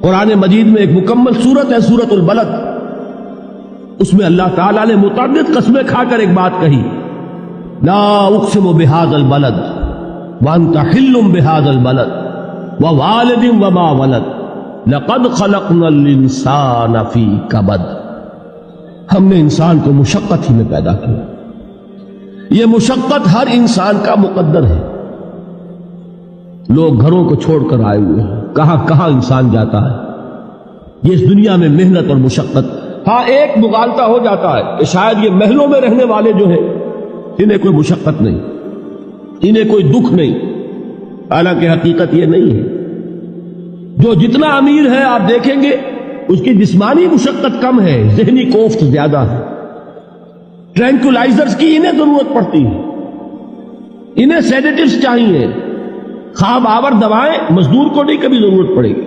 قرآن مجید میں ایک مکمل سورت ہے سورت البلد، اس میں اللہ تعالیٰ نے متعدد قسمیں کھا کر ایک بات کہی، لا اقسم بہذا البلد وانت حل بہذا البلد ووالد وما ولد لقد خلقنا الانسان فی کبد۔ ہم نے انسان کو مشقت ہی میں پیدا کیا، یہ مشقت ہر انسان کا مقدر ہے۔ لوگ گھروں کو چھوڑ کر آئے ہوئے ہیں، کہاں کہاں انسان جاتا ہے، یہ اس دنیا میں محنت اور مشقت۔ ہاں ایک مغالطہ ہو جاتا ہے کہ شاید یہ محلوں میں رہنے والے جو ہیں انہیں کوئی مشقت نہیں، انہیں کوئی دکھ نہیں، حالانکہ حقیقت یہ نہیں ہے۔ جو جتنا امیر ہے آپ دیکھیں گے اس کی جسمانی مشقت کم ہے، ذہنی کوفت زیادہ ہے۔ ٹرینکولائزرز کی انہیں ضرورت پڑتی ہے، انہیں سیڈیٹیوز چاہیے، خواب آور دوائیں مزدور کو نہیں کبھی ضرورت پڑے گی۔